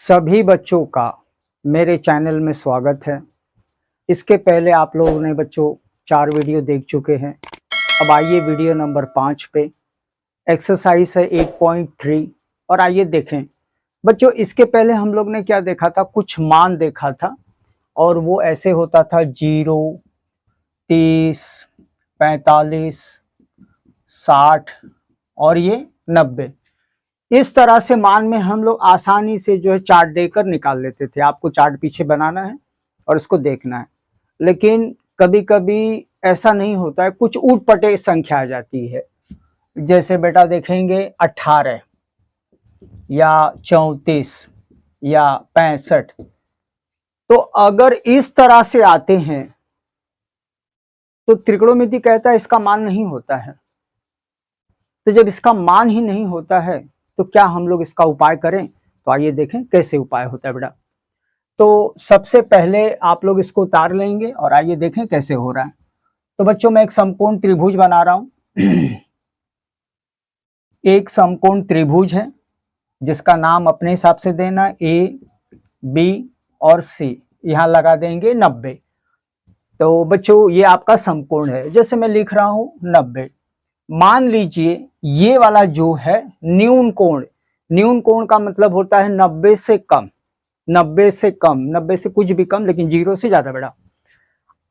सभी बच्चों का मेरे चैनल में स्वागत है। इसके पहले आप लोगों ने बच्चों 4 वीडियो देख चुके हैं। अब आइए वीडियो नंबर 5 पे। एक्सरसाइज है 8.3 और आइए देखें बच्चों। इसके पहले हम लोग ने क्या देखा था, कुछ मान देखा था और वो ऐसे होता था 0, 30, 45, 60 और ये 90। इस तरह से मान में हम लोग आसानी से जो है चार्ट देकर निकाल लेते थे। आपको चार्ट पीछे बनाना है और इसको देखना है, लेकिन कभी कभी ऐसा नहीं होता है, कुछ ऊट-पटे संख्या आ जाती है। जैसे बेटा देखेंगे 18 या 34 या 65। तो अगर इस तरह से आते हैं तो त्रिकोणमिति कहता है इसका मान नहीं होता है। तो जब इसका मान ही नहीं होता है तो क्या हम लोग इसका उपाय करें? तो आइए देखें कैसे उपाय होता है बेटा। तो सबसे पहले आप लोग इसको उतार लेंगे और आइए देखें कैसे हो रहा है। तो बच्चों मैं एक समकोण त्रिभुज बना रहा हूं। एक समकोण त्रिभुज है जिसका नाम अपने हिसाब से देना, ए, बी और सी। यहां लगा देंगे 90। तो बच्चों ये आपका समकोण है। जैसे मैं लिख रहा हूं 90। मान लीजिए ये वाला जो है न्यून कोण। न्यून कोण का मतलब होता है 90 से कम, 90 से कम, 90 से कुछ भी कम, लेकिन 0 से ज्यादा बड़ा।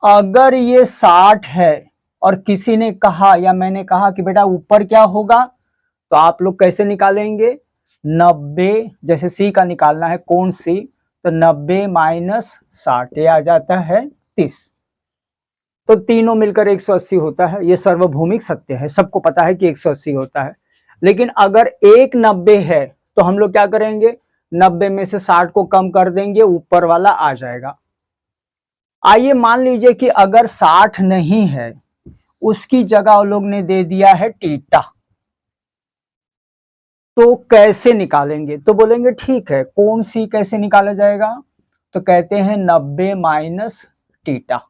अगर ये 60 है और किसी ने कहा या मैंने कहा कि बेटा ऊपर क्या होगा, तो आप लोग कैसे निकालेंगे? 90, जैसे सी का निकालना है कोण सी, तो 90 माइनस 60 ये आ जाता है 30। तो तीनों मिलकर 180 होता है। ये सार्वभौमिक सत्य है, सबको पता है कि 180 होता है। लेकिन अगर एक 90 है तो हम लोग क्या करेंगे? 90 में से 60 को कम कर देंगे, ऊपर वाला आ जाएगा। आइए मान लीजिए कि अगर 60 नहीं है, उसकी जगह लोग ने दे दिया है थीटा। तो कैसे निकालेंगे? तो बोलेंगे ठीक है, कोण सी कैसे निकाला जाएगा? तो कहते हैं 90 माइनस थीटा।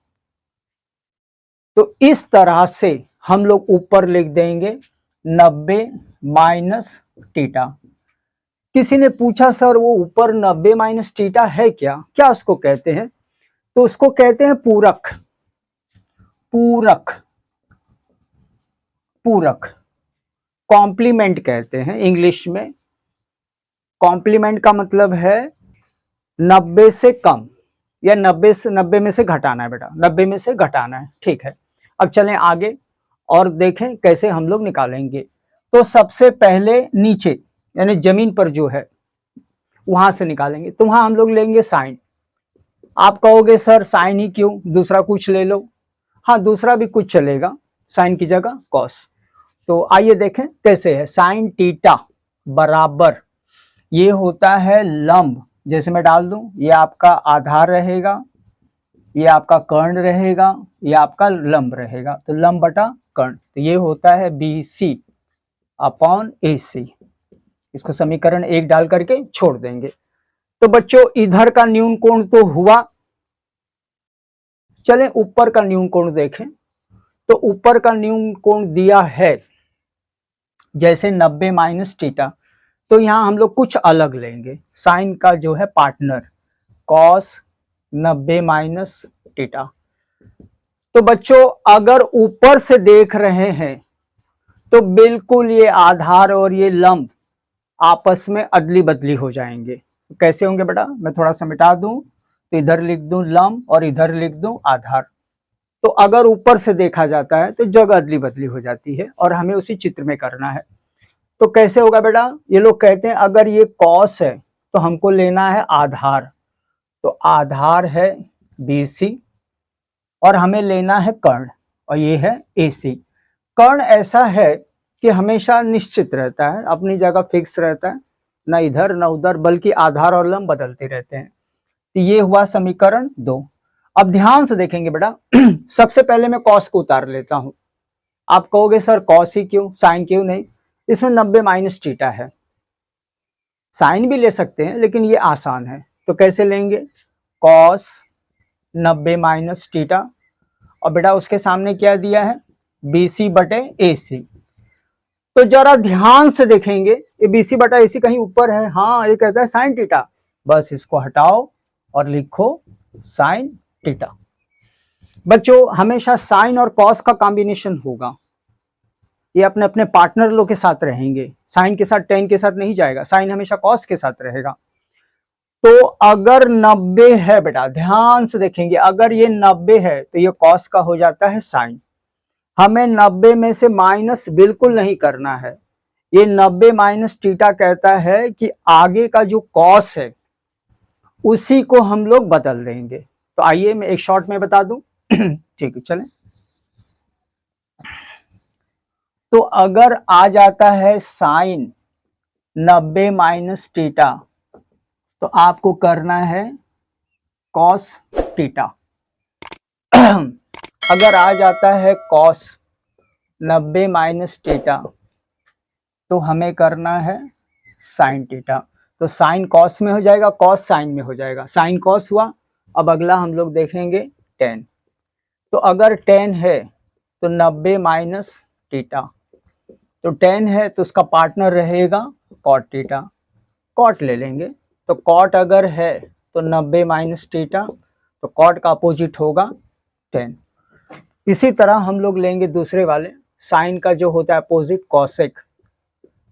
तो इस तरह से हम लोग ऊपर लिख देंगे 90 माइनस थीटा। किसी ने पूछा सर वो ऊपर 90 माइनस थीटा है क्या? क्या उसको कहते हैं? तो उसको कहते हैं पूरक। पूरक, पूरक, कॉम्प्लीमेंट कहते हैं इंग्लिश में। कॉम्प्लीमेंट का मतलब है 90 से कम या 90 में से घटाना है बेटा, 90 में से घटाना है। ठीक है, अब चलें आगे और देखें कैसे हम लोग निकालेंगे। तो सबसे पहले नीचे यानी जमीन पर जो है वहां से निकालेंगे। तो वहां हम लोग लेंगे साइन। आप कहोगे सर साइन ही क्यों, दूसरा कुछ ले लो। हाँ, दूसरा भी कुछ चलेगा, साइन की जगह कॉस। तो आइए देखें कैसे है। साइन थीटा बराबर ये होता है लंब। जैसे मैं डाल दूं, ये आपका आधार रहेगा, ये आपका कर्ण रहेगा, ये आपका लंब रहेगा। तो लंब बटा कर्ण, तो ये होता है BC अपॉन AC। इसको समीकरण 1 डाल करके छोड़ देंगे। तो बच्चों इधर का न्यून कोण तो हुआ। चलें ऊपर का न्यून कोण देखें। तो ऊपर का न्यून कोण दिया है जैसे 90 माइनस थीटा। तो यहां हम लोग कुछ अलग लेंगे, साइन का जो है पार्टनर कॉस 90 माइनस थीटा। तो बच्चों अगर ऊपर से देख रहे हैं तो बिल्कुल ये आधार और ये लंब आपस में अदली बदली हो जाएंगे। तो कैसे होंगे बेटा? मैं थोड़ा सा मिटा दूं, तो इधर लिख दूं लंब और इधर लिख दूं आधार। तो अगर ऊपर से देखा जाता है तो जगह अदली बदली हो जाती है और हमें उसी चित्र में करना है। तो कैसे होगा बेटा? ये लोग कहते हैं अगर ये कॉस है तो हमको लेना है आधार। तो आधार है BC और हमें लेना है कर्ण और ये है AC। कर्ण ऐसा है कि हमेशा निश्चित रहता है, अपनी जगह फिक्स रहता है, ना इधर ना उधर, बल्कि आधार और लंब बदलते रहते हैं। तो ये हुआ समीकरण 2। अब ध्यान से देखेंगे बेटा। सबसे पहले मैं कॉस को उतार लेता हूं। आप कहोगे सर कॉस ही क्यों, साइन क्यों नहीं? इसमें 90 माइनस थीटा है, साइन भी ले सकते हैं लेकिन ये आसान है। तो कैसे लेंगे? कॉस 90 माइनस थीटा और बेटा उसके सामने क्या दिया है? BC बटे AC। तो जरा ध्यान से देखेंगे, ये BC बटा AC कहीं ऊपर है। हाँ, ये कहता है साइन थीटा। बस इसको हटाओ और लिखो साइन थीटा। बच्चों हमेशा साइन और कॉस का कॉम्बिनेशन होगा, ये अपने अपने पार्टनर लोग के साथ रहेंगे, साइन के साथ टेन के साथ नहीं जाएगा, साइन हमेशा कॉस के साथ रहेगा। तो अगर 90 है बेटा, ध्यान से देखेंगे, अगर ये 90 है तो ये कॉस का हो जाता है साइन। हमें 90 में से माइनस बिल्कुल नहीं करना है, ये 90 माइनस थीटा कहता है कि आगे का जो कॉस है उसी को हम लोग बदल देंगे। तो आइए मैं एक शॉर्ट में बता दूं। ठीक है चलें। तो अगर आ जाता है साइन 90 माइनस थीटा तो आपको करना है कॉस थीटा। अगर आ जाता है कॉस 90 माइनस थीटा तो हमें करना है साइन थीटा। तो साइन कॉस में हो जाएगा, कॉस साइन में हो जाएगा, साइन कॉस हुआ। अब अगला हम लोग देखेंगे टेन। तो अगर टेन है तो 90 माइनस थीटा, तो टेन है तो उसका पार्टनर रहेगा कॉट थीटा, कॉट ले लेंगे। तो कॉट अगर है तो 90 माइनस थीटा, तो कॉट का अपोजिट होगा टेन। इसी तरह हम लोग लेंगे दूसरे वाले, साइन का जो होता है अपोजिट कॉसेक।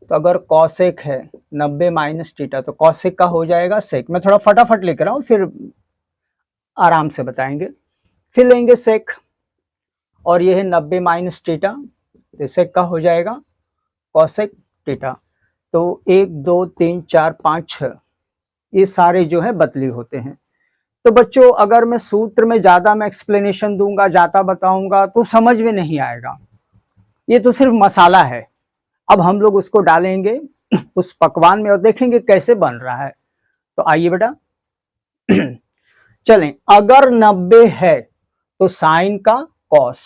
तो अगर कॉसेक है 90 माइनस थीटा तो कॉसेक का हो जाएगा सेक। मैं थोड़ा फटाफट लिख रहा हूँ, फिर आराम से बताएंगे। फिर लेंगे सेक, और ये है 90 माइनस थीटा, तो सेक का हो जाएगा कॉसेक थीटा। तो 1 2 3 4 5 6 ये सारे जो है बदली होते हैं। तो बच्चों अगर मैं सूत्र में ज़्यादा मैं एक्सप्लेनेशन दूंगा, ज़्यादा बताऊंगा तो समझ में नहीं आएगा, ये तो सिर्फ मसाला है। अब हम लोग उसको डालेंगे उस पकवान में और देखेंगे कैसे बन रहा है। तो आइए बेटा चलें। अगर 90 है तो साइन का कॉस,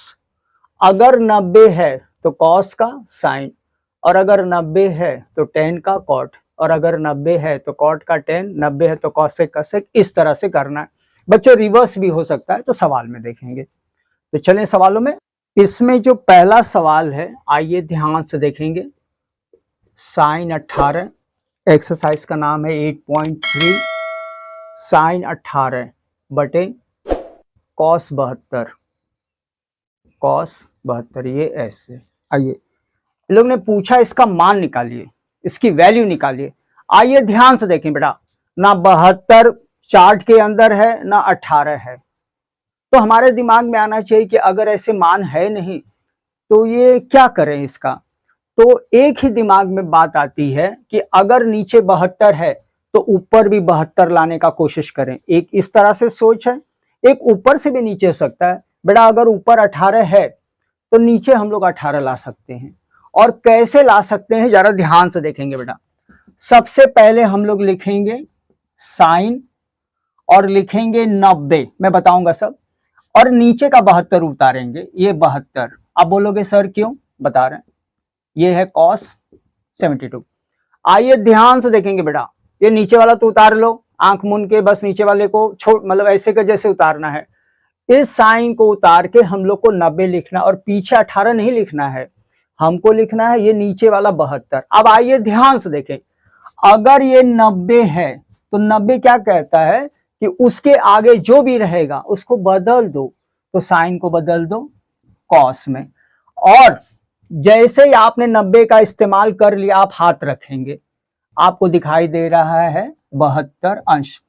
अगर 90 है तो कॉस का साइन, और अगर 90 है तो टेन का कॉट, और अगर 90 है तो कॉट का टेन, 90 है तो कॉसेक का सेक। इस तरह से करना है बच्चों, रिवर्स भी हो सकता है, तो सवाल में देखेंगे। तो चलें सवालों में। इसमें जो पहला सवाल है आइए ध्यान से देखेंगे। साइन 18, एक्सरसाइज का नाम है 8.3, साइन 18 बटे कॉस 72, कॉस 72 ये ऐसे। आइए लोग ने पूछा इसका मान निकालिए, इसकी वैल्यू निकालिए। आइए ध्यान से देखें बेटा, ना 72 चार्ट के अंदर है ना 18 है, तो हमारे दिमाग में आना चाहिए कि अगर ऐसे मान है नहीं तो ये क्या करें इसका। तो एक ही दिमाग में बात आती है कि अगर नीचे 72 है तो ऊपर भी 72 लाने का कोशिश करें। एक इस तरह से सोच है, एक ऊपर से भी नीचे हो सकता है। बेटा अगर ऊपर 18 है तो नीचे हम लोग 18 ला सकते हैं, और कैसे ला सकते हैं जरा ध्यान से देखेंगे बेटा। सबसे पहले हम लोग लिखेंगे साइन और लिखेंगे 90, मैं बताऊंगा सब, और नीचे का 72 उतारेंगे, ये 72। आप बोलोगे सर क्यों, बता रहे हैं, ये है कॉस 72। आइए ध्यान से देखेंगे बेटा, ये नीचे वाला तो उतार लो, आंख मूंद के बस नीचे वाले को छोड़, मतलब ऐसे का जैसे उतारना है। इस साइन को उतार के हम लोग को 90 लिखना, और पीछे 18 नहीं लिखना है, हमको लिखना है ये नीचे वाला 72। अब आइए ध्यान से देखें, अगर ये 90 है तो 90 क्या कहता है कि उसके आगे जो भी रहेगा उसको बदल दो, तो साइन को बदल दो कॉस में। और जैसे ही आपने 90 का इस्तेमाल कर लिया, आप हाथ रखेंगे, आपको दिखाई दे रहा है 72 अंश।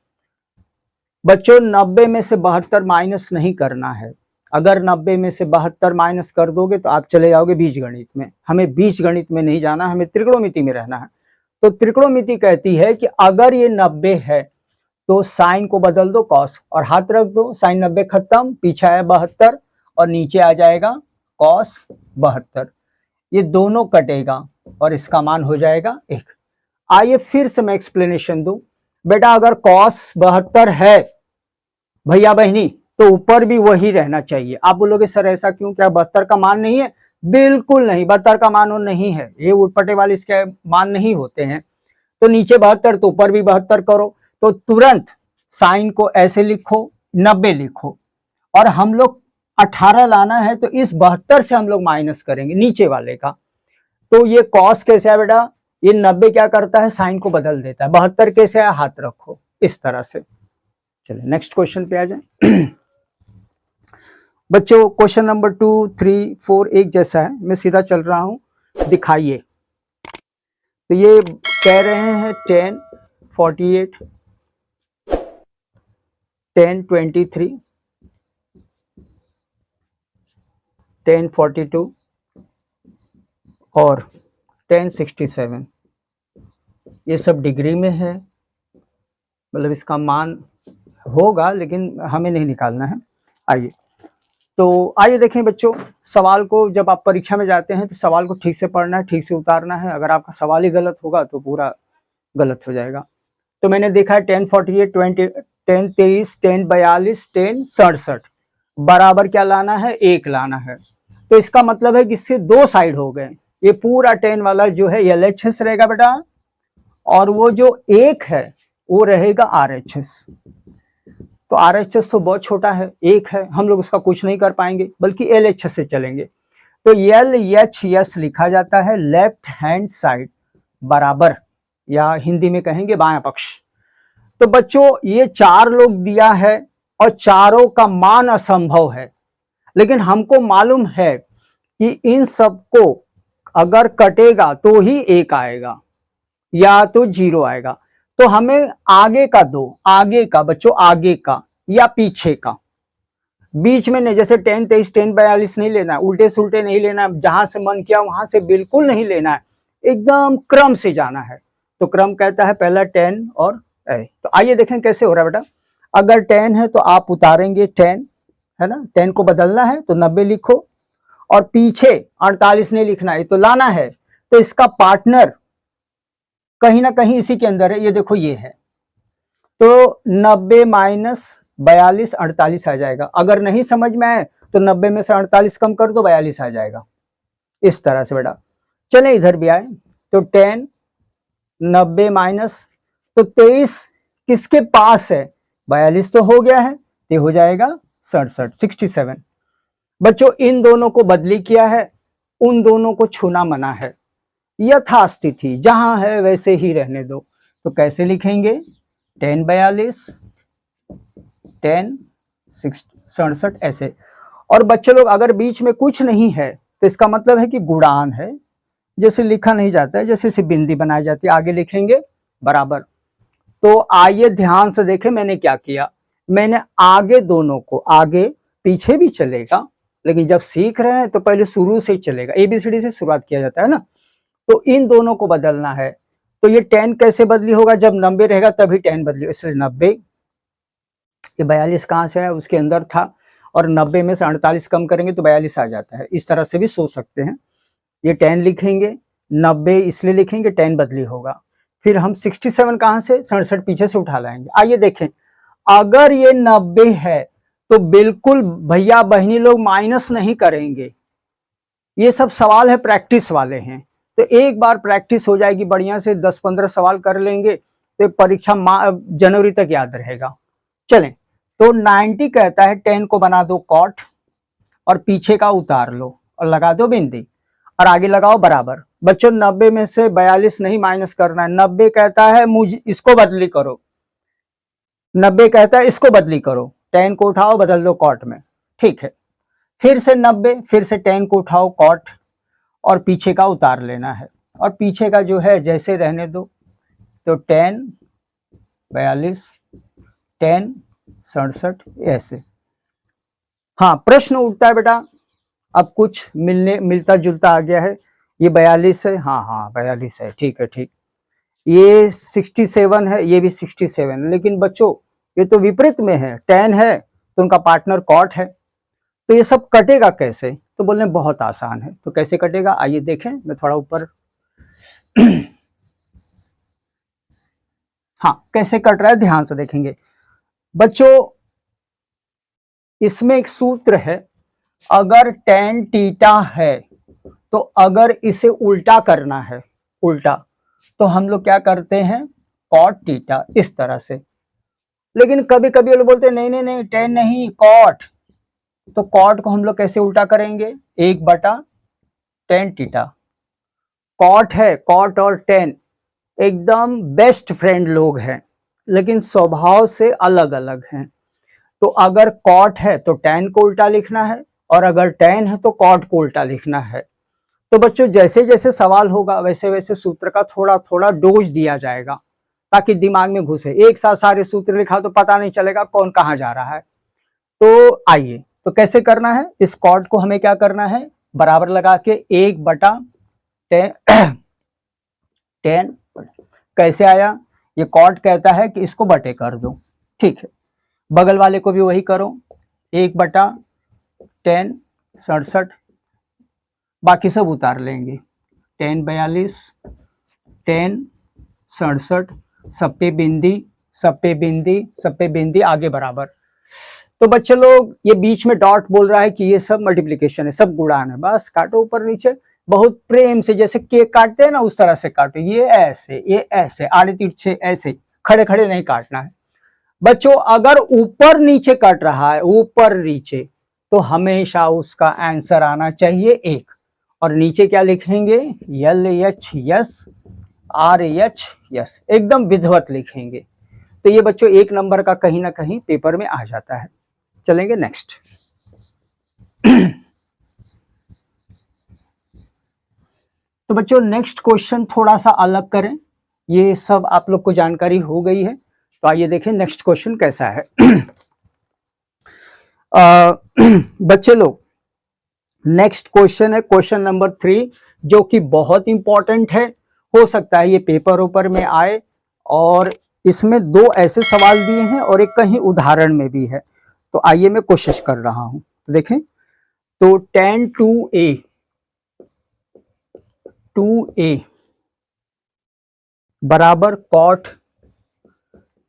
बच्चों 90 में से 72 माइनस नहीं करना है, अगर 90 में से 72 माइनस कर दोगे तो आप चले जाओगे बीजगणित में। हमें बीजगणित में नहीं जाना, हमें त्रिकोणमिति में रहना है। तो त्रिकोणमिति कहती है कि अगर ये 90 है तो साइन को बदल दो कॉस, और हाथ रख दो, साइन 90 खत्म, पीछे है 72 और नीचे आ जाएगा कॉस 72। ये दोनों कटेगा और इसका मान हो जाएगा 1। आइए फिर से मैं एक्सप्लेनेशन दूं। बेटा अगर कॉस 72 है भैया बहनी तो ऊपर भी वही रहना चाहिए। आप बोलोगे सर ऐसा क्यों, क्या 72 का मान नहीं है? बिल्कुल नहीं, 72 का मान नहीं है, ये उठपटे वाले इसके मान नहीं होते हैं। तो नीचे 72 तो ऊपर भी 72 करो, तो तुरंत साइन को ऐसे लिखो, 90 लिखो, और हम लोग 18 लाना है तो इस 72 से हम लोग माइनस करेंगे नीचे वाले का। तो ये कॉस कैसे है बेटा, ये 90 क्या करता है, साइन को बदल देता है। 72 कैसे है, हाथ रखो, इस तरह से। चलिए नेक्स्ट क्वेश्चन पे आ जाए। बच्चों क्वेश्चन नंबर 2, 3, 4 एक जैसा है, मैं सीधा चल रहा हूं, दिखाइए। तो ये कह रहे हैं 10, 48, 10, 23, 10, 42 और 10, 67। ये सब डिग्री में है, मतलब इसका मान होगा लेकिन हमें नहीं निकालना है। आइए तो आइए देखें बच्चों, सवाल को जब आप परीक्षा में जाते हैं तो सवाल को ठीक से पढ़ना है, ठीक से उतारना है। अगर आपका सवाल ही गलत होगा तो पूरा गलत हो जाएगा। तो मैंने देखा है 10, 48, 20, 10, 23, 10, 42, 10, 67 बराबर क्या लाना है, 1 लाना है। तो इसका मतलब है कि इससे 2 साइड हो गए। ये पूरा 10 वाला जो है LHS रहेगा बेटा, और वो जो 1 है वो रहेगा RHS। तो RHS तो बहुत छोटा है, 1 है, हम लोग उसका कुछ नहीं कर पाएंगे, बल्कि LHS से चलेंगे। तो LHS लिखा जाता है लेफ्ट हैंड साइड बराबर, या हिंदी में कहेंगे बायां पक्ष। तो बच्चों ये 4 लोग दिया है और चारों का मान असंभव है, लेकिन हमको मालूम है कि इन सबको अगर कटेगा तो ही 1 आएगा या तो 0 आएगा। तो हमें आगे का दो, आगे का बच्चों, आगे का या पीछे का, बीच में नहीं। जैसे 10, 23, 10, 42 नहीं लेना है, उल्टे सुल्टे नहीं लेना है, जहां से मन किया वहां से बिल्कुल नहीं लेना है, एकदम क्रम से जाना है। तो क्रम कहता है पहला 10 और ए। तो आइए देखें कैसे हो रहा है बेटा। अगर 10 है तो आप उतारेंगे 10, है ना, 10 को बदलना है तो 90 लिखो, और पीछे 48 नहीं लिखना है, तो लाना है। तो इसका पार्टनर कहीं ना कहीं इसी के अंदर है, ये देखो ये है। तो 90 माइनस 42 48 आ जाएगा। अगर नहीं समझ में आए तो 90 में से 48 कम कर दो, 42 आ जाएगा। इस तरह से बेटा। चले इधर भी आए तो 10, 90 माइनस, तो 23 किसके पास है, 42 तो हो गया है, ये हो जाएगा 67, 67। बच्चों इन दोनों को बदली किया है, उन दोनों को छूना मना है। यथास्थिति जहां है वैसे ही रहने दो। तो कैसे लिखेंगे, 10, 42, 10, 67 ऐसे। और बच्चे लोग अगर बीच में कुछ नहीं है तो इसका मतलब है कि गुणान है, जैसे लिखा नहीं जाता है, जैसे इसे बिंदी बनाई जाती है, आगे लिखेंगे बराबर। तो आइए ध्यान से देखें मैंने क्या किया। मैंने आगे दोनों को, आगे पीछे भी चलेगा, लेकिन जब सीख रहे हैं तो पहले शुरू से ही चलेगा, ABCD से शुरुआत किया जाता है ना। तो इन दोनों को बदलना है। तो ये 10 कैसे बदली होगा, जब 90 रहेगा तभी 10 बदली, इसलिए 90। ये 42 कहाँ से है, उसके अंदर था, और 90 में से 48 कम करेंगे तो 42 आ जाता है। इस तरह से भी सोच सकते हैं। ये 10 लिखेंगे, 90 इसलिए लिखेंगे 10 बदली होगा। फिर हम 67 कहाँ से, 67 पीछे से उठा लाएंगे। आइए देखें, अगर ये 90 है तो बिल्कुल भैया बहनी लोग माइनस नहीं करेंगे। ये सब सवाल है प्रैक्टिस वाले हैं, तो एक बार प्रैक्टिस हो जाएगी बढ़िया से, 10-15 सवाल कर लेंगे तो परीक्षा जनवरी तक याद रहेगा। चलें, तो 90 कहता है 10 को बना दो कॉट, और पीछे का उतार लो और लगा दो बिंदी, और आगे लगाओ बराबर। बच्चों 90 में से 42 नहीं माइनस करना है। 90 कहता है मुझे इसको बदली करो, 90 कहता है इसको बदली करो, 10 को उठाओ बदल दो कॉट में, ठीक है। फिर से 90, फिर से 10 को उठाओ कॉट, और पीछे का उतार लेना है, और पीछे का जो है जैसे रहने दो। तो 10, 42, 10, 67 ऐसे। हाँ प्रश्न उठता है बेटा, अब कुछ मिलता जुलता आ गया है। ये 42 है, हाँ हाँ 42 है, ठीक है ठीक। ये 67 है, ये भी 67, लेकिन बच्चों ये तो विपरीत में है, 10 है तो उनका पार्टनर कॉट है। तो ये सब कटेगा कैसे, तो बोलने बहुत आसान है। तो कैसे कटेगा आइए देखें, मैं थोड़ा ऊपर हाँ कैसे कट रहा है ध्यान से देखेंगे बच्चों। इसमें एक सूत्र है, अगर tan थीटा है तो अगर इसे उल्टा करना है, उल्टा, तो हम लोग क्या करते हैं, cot थीटा, इस तरह से। लेकिन कभी कभी लोग बोलते हैं नहीं नहीं नहीं tan नहीं cot, तो cot को हम लोग कैसे उल्टा करेंगे, 1/tan थीटा। कॉट है, कॉट और 10 एकदम बेस्ट फ्रेंड लोग हैं, लेकिन स्वभाव से अलग अलग हैं। तो अगर कॉट है तो tan को उल्टा लिखना है, और अगर tan है तो कॉट को उल्टा लिखना है। तो बच्चों जैसे जैसे सवाल होगा वैसे वैसे सूत्र का थोड़ा थोड़ा डोज दिया जाएगा ताकि दिमाग में घुसे। एक साथ सारे सूत्र लिखा तो पता नहीं चलेगा कौन कहाँ जा रहा है। तो आइए, तो कैसे करना है, इस कॉट को हमें क्या करना है, बराबर लगा के 1/10 10 कैसे आया, ये कॉट कहता है कि इसको बटे कर दो। ठीक है, बगल वाले को भी वही करो, 1/10 67, बाकी सब उतार लेंगे, 10 42 10 67, सब पे बिंदी सब पे बिंदी सब पे बिंदी, आगे बराबर। तो बच्चे लोग ये बीच में डॉट बोल रहा है कि ये सब मल्टीप्लिकेशन है, सब गुणान है, बस काटो ऊपर नीचे, बहुत प्रेम से, जैसे केक काटते हैं ना उस तरह से काटो, ये ऐसे आड़े तिरछे ऐसे, खड़े खड़े नहीं काटना है। बच्चों अगर ऊपर नीचे कट रहा है, ऊपर नीचे, तो हमेशा उसका आंसर आना चाहिए 1, और नीचे क्या लिखेंगे, LH यस, RH यस, एकदम विधिवत लिखेंगे। तो ये बच्चों 1 नंबर का कहीं ना कहीं पेपर में आ जाता है। चलेंगे नेक्स्ट। तो बच्चों नेक्स्ट क्वेश्चन थोड़ा सा अलग करें, ये सब आप लोग को जानकारी हो गई है, तो आइए देखें नेक्स्ट क्वेश्चन कैसा है। बच्चे लोग नेक्स्ट क्वेश्चन है क्वेश्चन नंबर 3, जो कि बहुत इंपॉर्टेंट है, हो सकता है ये पेपर ऊपर में आए, और इसमें 2 ऐसे सवाल दिए हैं और एक कहीं उदाहरण में भी है। तो आइए मैं कोशिश कर रहा हूं, तो देखें, तो tan 2a बराबर cot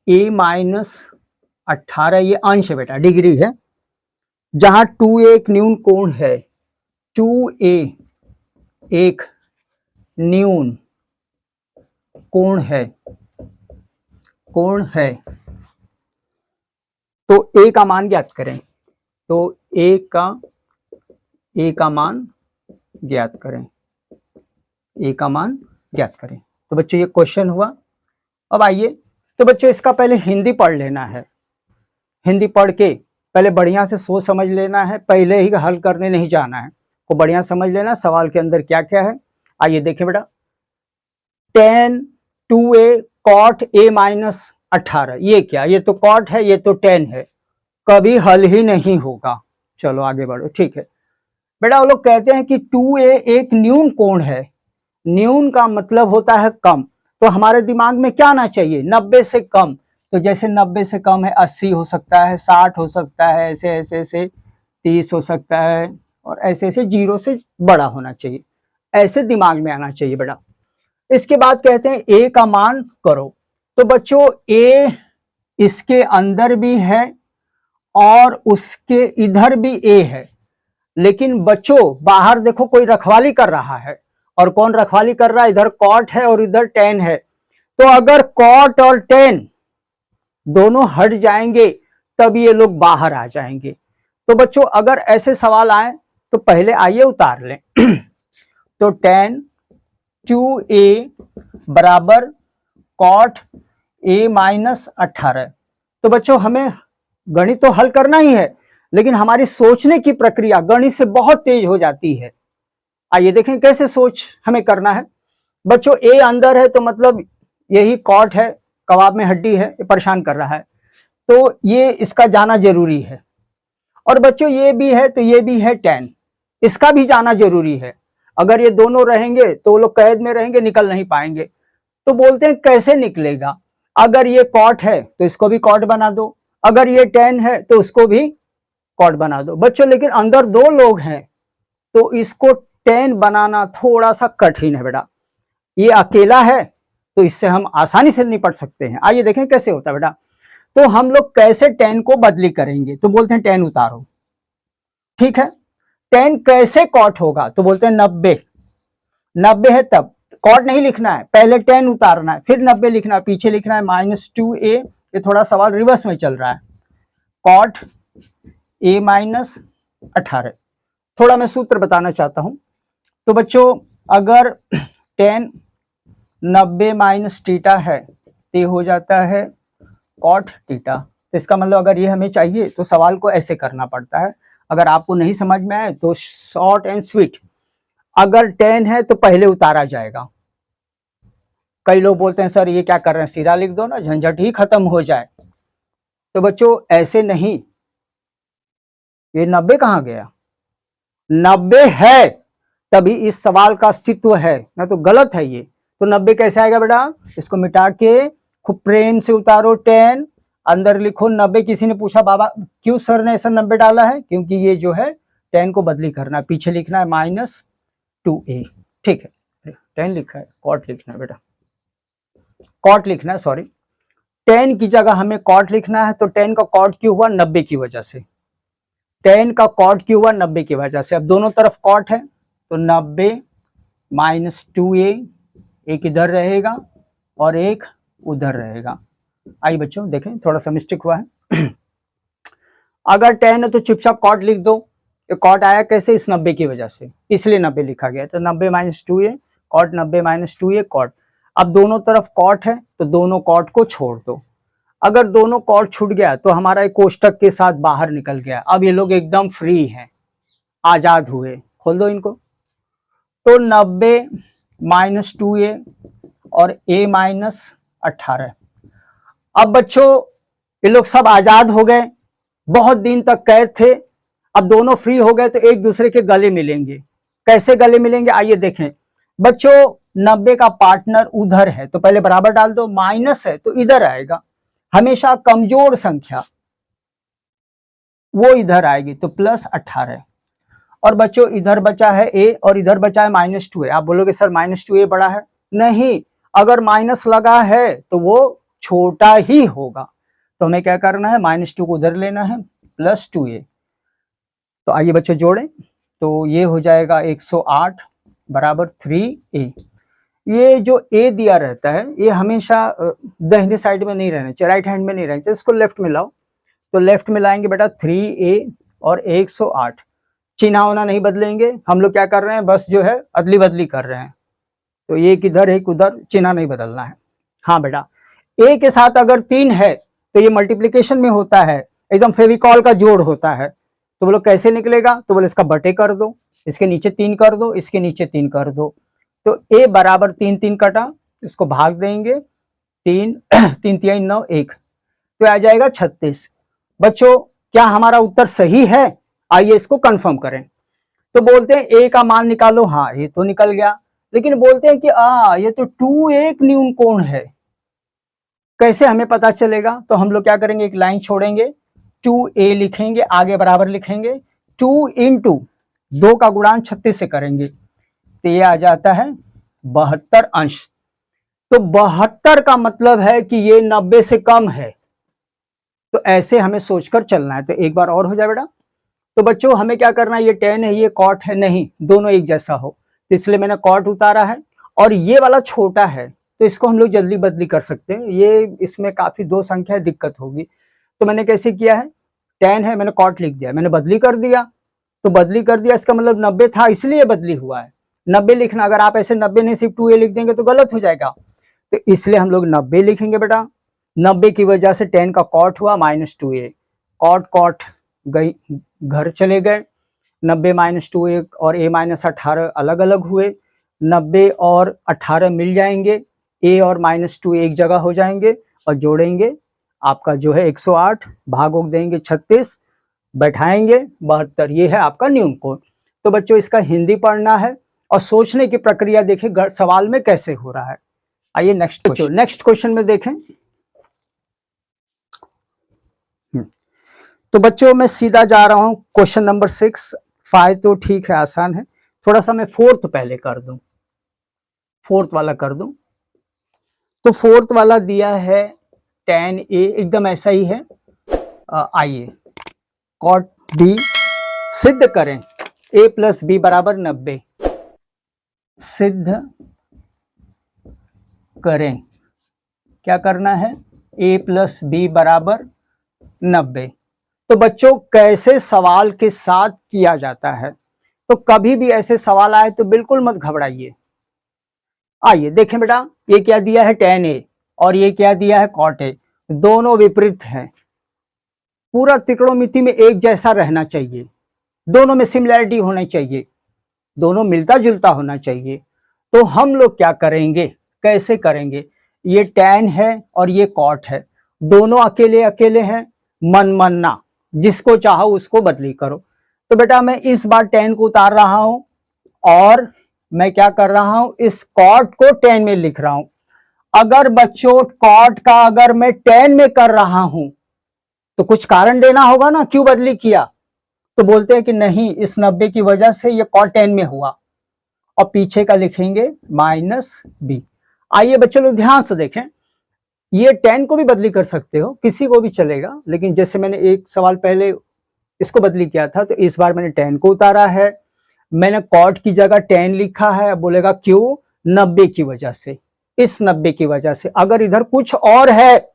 a माइनस 18, ये अंश है बेटा, डिग्री है, जहां 2a एक न्यून कोण है, 2a एक न्यून कोण है, तो a का मान ज्ञात करें। तो a का मान ज्ञात करें, a का मान ज्ञात करें। तो बच्चों ये क्वेश्चन हुआ। अब आइए, तो बच्चों इसका पहले हिंदी पढ़ लेना है, हिंदी पढ़ के पहले बढ़िया से सोच समझ लेना है, पहले ही हल करने नहीं जाना है, को बढ़िया समझ लेना सवाल के अंदर क्या क्या है। आइए देखें बेटा, tan 2a cot a minus 18, ये क्या, ये तो cot है, ये तो tan है, कभी हल ही नहीं होगा। चलो आगे बढ़ो, ठीक है बेटा। वो लोग कहते हैं कि 2a एक न्यून कोण है, न्यून का मतलब होता है कम, तो हमारे दिमाग में क्या आना चाहिए, 90 से कम। तो जैसे 90 से कम है 80 हो सकता है, 60 हो सकता है, ऐसे ऐसे ऐसे 30 हो सकता है, और ऐसे ऐसे 0 से बड़ा होना चाहिए, ऐसे दिमाग में आना चाहिए बेटा। इसके बाद कहते हैं a का मान करो। तो बच्चों a इसके अंदर भी है और उसके इधर भी a है, लेकिन बच्चों बाहर देखो कोई रखवाली कर रहा है, और कौन रखवाली कर रहा है, इधर कॉट है और इधर tan है। तो अगर कॉट और tan दोनों हट जाएंगे तब ये लोग बाहर आ जाएंगे। तो बच्चों अगर ऐसे सवाल आए तो पहले आइए उतार लें। तो tan 2a बराबर cot a माइनस 18। तो बच्चों हमें गणित तो हल करना ही है, लेकिन हमारी सोचने की प्रक्रिया गणित से बहुत तेज हो जाती है। आइए देखें कैसे सोच हमें करना है। बच्चों a अंदर है तो मतलब यही कॉट है, कबाब में हड्डी है, ये परेशान कर रहा है, तो ये इसका जाना जरूरी है। और बच्चों ये भी है तो ये भी है tan, इसका भी जाना जरूरी है। अगर ये दोनों रहेंगे तो वो लोग कैद में रहेंगे, निकल नहीं पाएंगे। तो बोलते हैं कैसे निकलेगा, अगर ये कॉट है तो इसको भी कॉट बना दो, अगर ये tan है तो उसको भी कॉट बना दो। बच्चों लेकिन अंदर 2 लोग हैं तो इसको tan बनाना थोड़ा सा कठिन है बेटा, ये अकेला है तो इससे हम आसानी से निपट सकते हैं। आइए देखें कैसे होता है बेटा। तो हम लोग कैसे tan को बदली करेंगे, तो बोलते हैं tan उतारो, ठीक है। tan कैसे कॉट होगा, तो बोलते हैं 90 है तब कॉट नहीं लिखना है, पहले tan उतारना है, फिर 90 लिखना है, पीछे लिखना है -2a। ये थोड़ा सवाल रिवर्स में चल रहा है, कॉट a माइनस 18। थोड़ा मैं सूत्र बताना चाहता हूं। तो बच्चों अगर tan 90 माइनस थीटा है तो ये हो जाता है कॉट थीटा। तो इसका मतलब अगर ये हमें चाहिए तो सवाल को ऐसे करना पड़ता है। अगर आपको नहीं समझ में आए तो शॉर्ट एंड स्वीट, अगर tan है तो पहले उतारा जाएगा। कई लोग बोलते हैं सर ये क्या कर रहे हैं, सीधा लिख दो ना, झंझट ही खत्म हो जाए। तो बच्चों ऐसे नहीं, ये 90 कहाँ गया, 90 है तभी इस सवाल का अस्तित्व है, ना तो गलत है ये। तो 90 कैसे आएगा बेटा, इसको मिटा के खूब प्रेम से उतारो, 10 अंदर लिखो 90। किसी ने पूछा बाबा क्यों सर ने ऐसा 90 डाला है, क्योंकि ये जो है 10 को बदली करना है, पीछे लिखना है -2a। ठीक है, 10 लिखा है, कॉट लिखना है बेटा, कॉट लिखना है, सॉरी 10 की जगह हमें कॉट लिखना है। तो 10 का कॉट क्यों हुआ, 90 की वजह से। 10 का कॉट क्यों हुआ, 90 की वजह से। अब दोनों तरफ कॉट है तो 90 -2a, एक इधर रहेगा और एक उधर रहेगा। आइए बच्चों देखें, थोड़ा सा मिस्टेक हुआ है। अगर 10 है तो चुपचाप कॉट लिख दो। ये कॉट आया कैसे, इस 90 की वजह से, इसलिए 90 लिखा गया। तो 90 -2a कॉट, 90 -2a कॉट। अब दोनों तरफ कॉट है तो दोनों कॉट को छोड़ दो। अगर दोनों कॉट छूट गया तो हमारा एक कोष्टक के साथ बाहर निकल गया। अब ये लोग एकदम फ्री हैं, आजाद हुए। खोल दो इनको। तो 90 -2a और a -18। अब बच्चों ये लोग सब आजाद हो गए, बहुत दिन तक कैद थे, अब दोनों फ्री हो गए तो एक दूसरे के गले मिलेंगे। कैसे गले मिलेंगे, आइए देखें बच्चों। 90 का पार्टनर उधर है तो पहले बराबर डाल दो, माइनस है तो इधर आएगा। हमेशा कमजोर संख्या वो इधर आएगी, तो +18। और बच्चों इधर बचा है a और इधर बचा है -2a। आप बोलोगे सर -2a बड़ा है, नहीं, अगर माइनस लगा है तो वो छोटा ही होगा। तो हमें क्या करना है, -2 को उधर लेना है, +2a। तो आइए बच्चों जोड़ें, तो ये हो जाएगा 108 बराबर 3a। ये जो a दिया रहता है ये हमेशा दाहिने साइड में नहीं रहना चाहिए, राइट हैंड में नहीं रहना चाहिए, इसको लेफ्ट में लाओ। तो लेफ्ट में लाएंगे बेटा 3a और 108, चिन्ह होना नहीं बदलेंगे। हम लोग क्या कर रहे हैं, बस जो है अदली बदली कर रहे हैं। तो एक इधर एक उधर, चिन्ह नहीं बदलना है। हाँ बेटा, a के साथ अगर 3 है तो ये मल्टीप्लिकेशन में होता है, एकदम फेविकॉल का जोड़ होता है। तो बोलो कैसे निकलेगा, तो बोले इसका बटे कर दो, इसके नीचे 3 कर दो, इसके नीचे 3 कर दो। तो a बराबर 3 3 कटा, इसको भाग देंगे 3 3 3 9 1, तो आ जाएगा 36। बच्चों क्या हमारा उत्तर सही है, आइए इसको कंफर्म करें। तो बोलते हैं a का मान निकालो, हाँ ये तो निकल गया, लेकिन बोलते हैं कि ये तो 2 एक न्यून कोण है, कैसे हमें पता चलेगा। तो हम लोग क्या करेंगे, एक लाइन छोड़ेंगे, 2a लिखेंगे, आगे बराबर लिखेंगे 2 × 2 का गुणांक 36 से करेंगे, तो ये आ जाता है 72 अंश। तो 72 का मतलब है कि ये 90 से कम है। तो ऐसे हमें सोचकर चलना है। तो एक बार और हो जाए बेटा। तो बच्चों हमें क्या करना है, ये tan है ये cot है, नहीं दोनों एक जैसा हो, तो इसलिए मैंने cot उतारा है। और ये वाला छोटा है तो इसको हम लोग जल्दी बदली कर सकते हैं, ये इसमें काफी दो संख्या दिक्कत होगी। तो मैंने कैसे किया है, tan है मैंने cot लिख दिया, मैंने बदली कर दिया। तो बदली कर दिया इसका मतलब 90 था इसलिए बदली हुआ है, 90 लिखना। अगर आप ऐसे 90 नहीं सिर्फ 2a लिख देंगे तो गलत हो जाएगा, तो इसलिए हम लोग 90 लिखेंगे बेटा। 90 की वजह से 10 का cot हुआ -2a, cot गई घर चले गए, 90 -2a और a -18 अलग अलग हुए, 90 और 18 मिल जाएंगे, a और -2 एक जगह हो जाएंगे और जोड़ेंगे, आपका जो है 108, भागों देंगे 36, बैठाएंगे 72, ये है आपका न्यून कोण। तो बच्चों इसका हिंदी पढ़ना है और सोचने की प्रक्रिया देखें सवाल में कैसे हो रहा है। आइए नेक्स्ट क्वेश्चन में देखें। तो बच्चों मैं सीधा जा रहा हूं क्वेश्चन नंबर 6। 5 तो ठीक है आसान है, थोड़ा सा मैं 4th पहले कर दूं, 4th वाला कर दूं। तो 4th वाला दिया है tan a, एकदम ऐसा ही है। आइए cot b सिद्ध करें, a + b बराबर 90, सिद्ध करें। क्या करना है, a + b बराबर 90। तो बच्चों कैसे सवाल के साथ किया जाता है, तो कभी भी ऐसे सवाल आए तो बिल्कुल मत घबराइए। आइए देखें बेटा, ये क्या दिया है tan a और ये क्या दिया है cot a, दोनों विपरीत हैं। पूरा त्रिकोणमिति में एक जैसा रहना चाहिए, दोनों में सिमिलैरिटी होनी चाहिए, दोनों मिलता जुलता होना चाहिए। तो हम लोग क्या करेंगे, कैसे करेंगे, ये tan है और ये cot है, दोनों अकेले अकेले हैं, मन मनना, जिसको चाहो उसको बदली करो। तो बेटा मैं इस बार tan को उतार रहा हूं और मैं क्या कर रहा हूं, इस cot को tan में लिख रहा हूं। अगर बच्चों cot का अगर मैं tan में कर रहा हूं तो कुछ कारण देना होगा ना, क्यों बदली किया। तो बोलते हैं कि नहीं, इस 90 की वजह से ये cot tan में हुआ, और पीछे का लिखेंगे -b। आइए बच्चों लोग ध्यान से देखें, ये tan को भी बदली कर सकते हो, किसी को भी चलेगा, लेकिन जैसे मैंने एक सवाल पहले इसको बदली किया था, तो इस बार मैंने tan को उतारा है, मैंने cot की जगह tan लिखा है। बोलेगा क्यों, 90 की वजह से, इस 90 की वजह से। अगर इधर कुछ और है,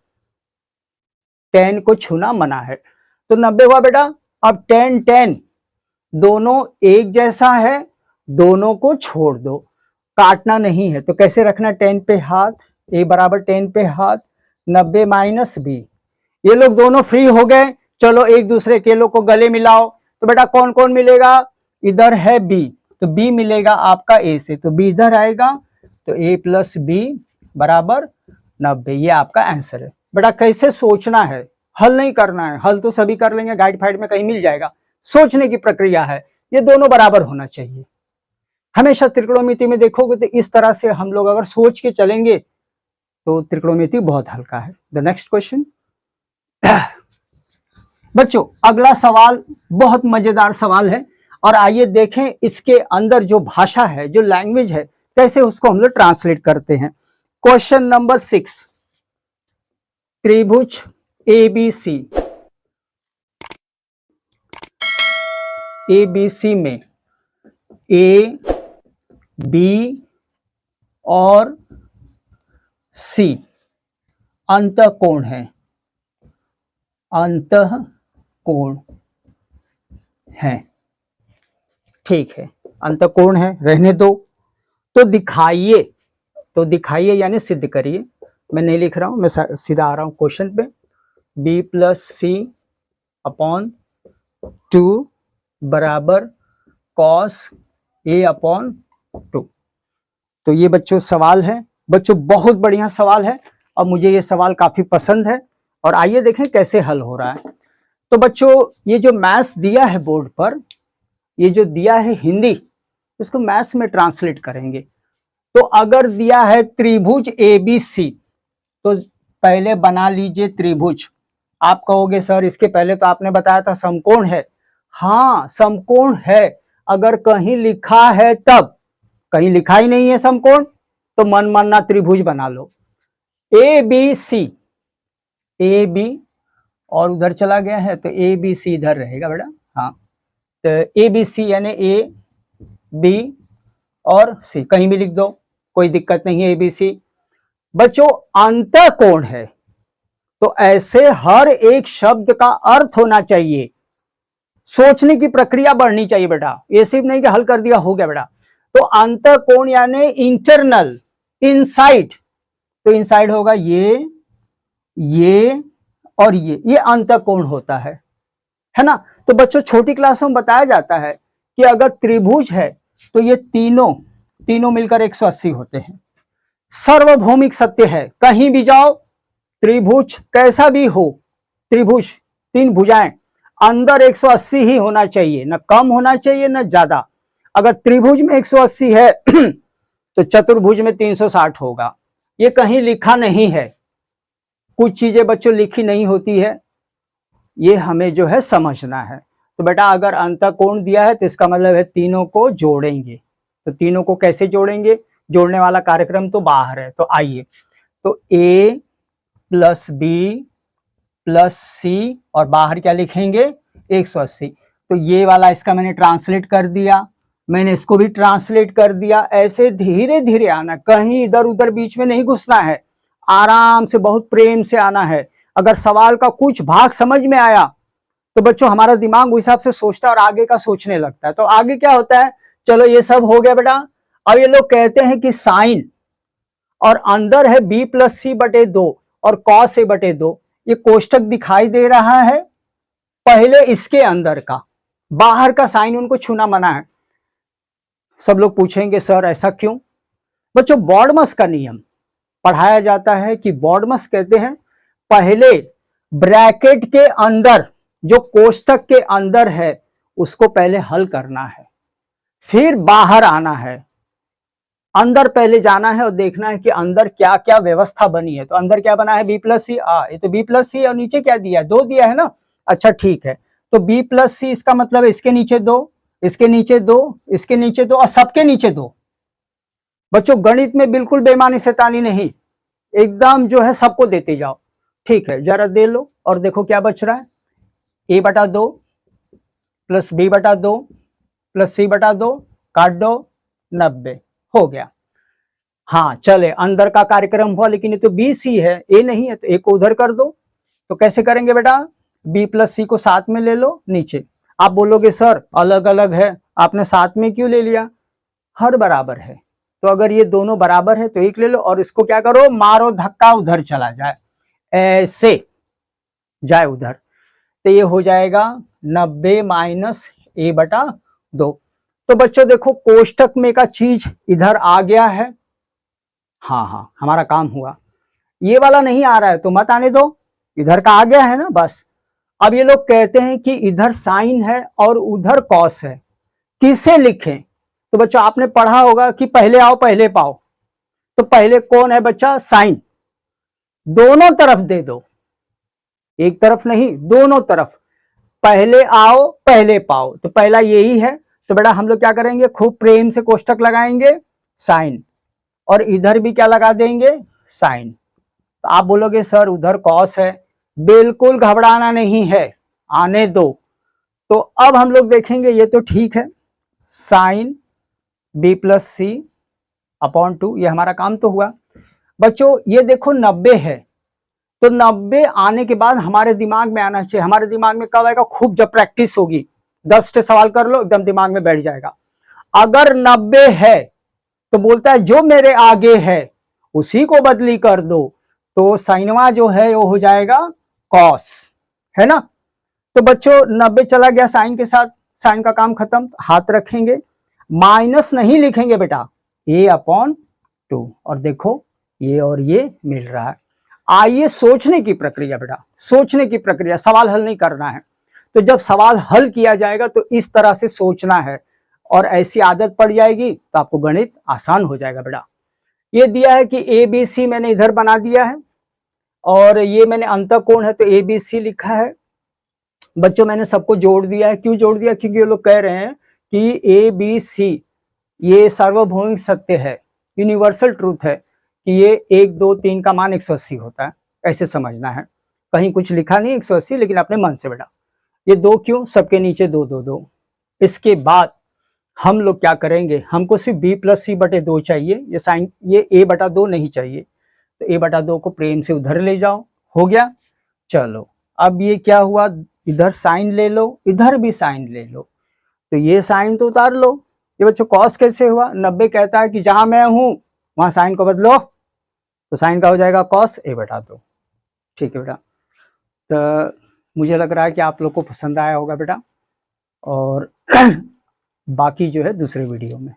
tan को छूना मना है। तो 90 हुआ बेटा। अब tan दोनों एक जैसा है, दोनों को छोड़ दो, काटना नहीं है। तो कैसे रखना tan पे हाथ, a बराबर tan पे हाथ, 90 - b। ये लोग दोनों फ्री हो गए, चलो एक दूसरे के लोग को गले मिलाओ। तो बेटा कौन कौन मिलेगा, इधर है b, तो b मिलेगा आपका a से, तो b इधर आएगा, तो a + b बराबर 90। ये आपका आंसर है। बेटा कैसे सोचना है, हल नहीं करना है, हल तो सभी कर लेंगे, गाइड फाइड में कहीं मिल जाएगा। सोचने की प्रक्रिया है, ये दोनों बराबर होना चाहिए। हमेशा त्रिकोणमिति में देखोगे तो इस तरह से हम लोग अगर सोच के चलेंगे तो त्रिकोणमिति बहुत हल्का है। The next question. बच्चों अगला सवाल बहुत मजेदार सवाल है, और आइए देखें इसके अंदर जो भाषा है, जो लैंग्वेज है, कैसे उसको हम लोग ट्रांसलेट करते हैं। क्वेश्चन नंबर 6, त्रिभुज ABC में A, B और C अंतःकोण है, अंतःकोण है, ठीक है, अंतःकोण है, रहने दो। तो दिखाइए, तो दिखाइए यानी सिद्ध करिए। मैं नहीं लिख रहा हूं, मैं सीधा आ रहा हूं क्वेश्चन पे। B + C/2 बराबर cos A/2। तो ये बच्चों सवाल है, बच्चों बहुत बढ़िया सवाल है, और मुझे ये सवाल काफी पसंद है। और आइए देखें कैसे हल हो रहा है। तो बच्चों ये जो मैथ्स दिया है बोर्ड पर, ये जो दिया है हिंदी, इसको मैथ्स में ट्रांसलेट करेंगे। तो अगर दिया है त्रिभुज ABC, तो पहले बना लीजिए त्रिभुज। आप कहोगे सर इसके पहले तो आपने बताया था समकोण है। हाँ समकोण है, अगर कहीं लिखा है तब, कहीं लिखा ही नहीं है समकोण, तो मन मानना त्रिभुज बना लो। ABC, AB और उधर चला गया है, तो ABC इधर रहेगा बेटा। हाँ तो ABC यानी A, B और C, कहीं भी लिख दो, कोई दिक्कत नहीं है। ABC बच्चों अंतःकोण है, तो ऐसे हर एक शब्द का अर्थ होना चाहिए, सोचने की प्रक्रिया बढ़नी चाहिए बेटा। ये सिर्फ नहीं कि हल कर दिया हो गया बेटा। तो अंतःकोण यानी इंटरनल, इनसाइड, तो इनसाइड होगा ये और ये अंतःकोण होता है ना। तो बच्चों छोटी क्लासों में बताया जाता है कि अगर त्रिभुज है तो ये तीनों मिलकर 180 होते हैं। सार्वभौमिक सत्य है, कहीं भी जाओ त्रिभुज कैसा भी हो, त्रिभुज 3 भुजाएं, अंदर 180 ही होना चाहिए, न कम होना चाहिए न ज्यादा। अगर त्रिभुज में 180 है तो चतुर्भुज में 360 होगा। ये कहीं लिखा नहीं है, कुछ चीजें बच्चों लिखी नहीं होती है, ये हमें जो है समझना है। तो बेटा अगर अंतःकोण दिया है तो इसका मतलब है तीनों को जोड़ेंगे। तो तीनों को कैसे जोड़ेंगे, जोड़ने वाला कार्यक्रम तो बाहर है। तो आइए, तो A + B + C और बाहर क्या लिखेंगे 180। तो ये वाला इसका मैंने ट्रांसलेट कर दिया, मैंने इसको भी ट्रांसलेट कर दिया। ऐसे धीरे धीरे आना, कहीं इधर उधर बीच में नहीं घुसना है, आराम से बहुत प्रेम से आना है। अगर सवाल का कुछ भाग समझ में आया तो बच्चों हमारा दिमाग उस हिसाब से सोचता है और आगे का सोचने लगता है। तो आगे क्या होता है, चलो ये सब हो गया बेटा। अब ये लोग कहते हैं कि साइन और अंदर है B + C/2 और cos A/2, ये कोष्टक दिखाई दे रहा है, पहले इसके अंदर का, बाहर का साइन उनको छूना मना है। सब लोग पूछेंगे सर ऐसा क्यों? बच्चों बॉडमस का नियम पढ़ाया जाता है कि बॉडमस कहते हैं पहले ब्रैकेट के अंदर जो कोष्टक के अंदर है उसको पहले हल करना है, फिर बाहर आना है, अंदर पहले जाना है और देखना है कि अंदर क्या क्या व्यवस्था बनी है। तो अंदर क्या बना है, बी प्लस सी, ये तो बी प्लस सी और नीचे क्या दिया है, 2 दिया है ना। अच्छा ठीक है, तो बी प्लस सी इसका मतलब है इसके नीचे 2, इसके नीचे 2, इसके नीचे 2 और सबके नीचे 2। बच्चों गणित में बिल्कुल बेईमानी शैतानी नहीं, एकदम जो है सबको देते जाओ। ठीक है, जरा दे लो और देखो क्या बच रहा है, ए बटा 2 प्लस बी बटा 2 प्लस सी बटा 2, काट दो, 90 हो गया। हाँ चले, अंदर का कार्यक्रम हुआ, लेकिन ये तो बी सी है, ए नहीं है, तो ए को उधर कर दो। तो कैसे करेंगे बेटा, बी प्लस सी को साथ में ले लो नीचे। आप बोलोगे सर अलग अलग है, आपने साथ में क्यों ले लिया? हर बराबर है, तो अगर ये दोनों बराबर है तो एक ले लो और इसको क्या करो, मारो धक्का, उधर चला जाए, ऐसे जाए उधर, तो ये हो जाएगा 90 माइनस ए बटा 2। तो बच्चों देखो कोष्टक में का चीज इधर आ गया है, हाँ हमारा काम हुआ। ये वाला नहीं आ रहा है तो मत आने दो, इधर का आ गया है ना बस। अब ये लोग कहते हैं कि इधर साइन है और उधर कॉस है, किसे लिखें? तो बच्चों आपने पढ़ा होगा कि पहले आओ पहले पाओ, तो पहले कौन है बच्चा, साइन। दोनों तरफ दे दो, एक तरफ नहीं दोनों तरफ, पहले आओ पहले पाओ, तो पहला यही है। तो बेटा हम लोग क्या करेंगे, खूब प्रेम से कोष्टक लगाएंगे, साइन, और इधर भी क्या लगा देंगे, साइन। तो आप बोलोगे सर उधर कॉस है, बिल्कुल घबराना नहीं है, आने दो। तो अब हम लोग देखेंगे, ये तो ठीक है, साइन बी प्लस सी अपॉन 2, ये हमारा काम तो हुआ। बच्चों ये देखो 90 है, तो 90 आने के बाद हमारे दिमाग में आना चाहिए। हमारे दिमाग में कब आएगा, खूब जब प्रैक्टिस होगी, 10 से सवाल कर लो एकदम दिमाग में बैठ जाएगा। अगर 90 है तो बोलता है जो मेरे आगे है उसी को बदली कर दो, तो साइनवा जो है वो हो जाएगा कॉस, है ना। तो बच्चों 90 चला गया साइन के साथ, साइन का काम खत्म। हाथ रखेंगे, माइनस नहीं लिखेंगे बेटा, ए अपॉन 2, और देखो ये और ये मिल रहा है। आइए सोचने की प्रक्रिया बेटा, सोचने की प्रक्रिया, सवाल हल नहीं करना है। तो जब सवाल हल किया जाएगा तो इस तरह से सोचना है, और ऐसी आदत पड़ जाएगी तो आपको गणित आसान हो जाएगा बेटा। ये दिया है कि ए बी सी मैंने इधर बना दिया है, और ये मैंने अंतःकोण है तो ए बी सी लिखा है। बच्चों मैंने सबको जोड़ दिया है, क्यों जोड़ दिया, क्योंकि ये लोग कह रहे हैं कि ए बी सी ये सार्वभौमिक सत्य है, यूनिवर्सल ट्रूथ है कि ये 1 2 3 का मान 180 होता है, ऐसे समझना है। कहीं कुछ लिखा नहीं 180, लेकिन अपने मन से बेटा। ये 2 क्यों, सबके नीचे 2 2 2। इसके बाद हम लोग क्या करेंगे, हमको सिर्फ बी प्लस सी बटे 2 चाहिए, ये साइन, ये ए बटा 2 नहीं चाहिए, तो ए बटा 2 को प्रेम से उधर ले जाओ, हो गया। चलो अब ये क्या हुआ, इधर साइन ले लो, इधर भी साइन ले लो, तो ये साइन तो उतार लो। ये बच्चों कॉस कैसे हुआ, 90 कहता है कि जहां मैं हूं वहां साइन को बदलो, तो साइन का हो जाएगा कॉस ए बटा 2। ठीक है बेटा, तो मुझे लग रहा है कि आप लोग को पसंद आया होगा बेटा, और बाकी जो है दूसरे वीडियो में।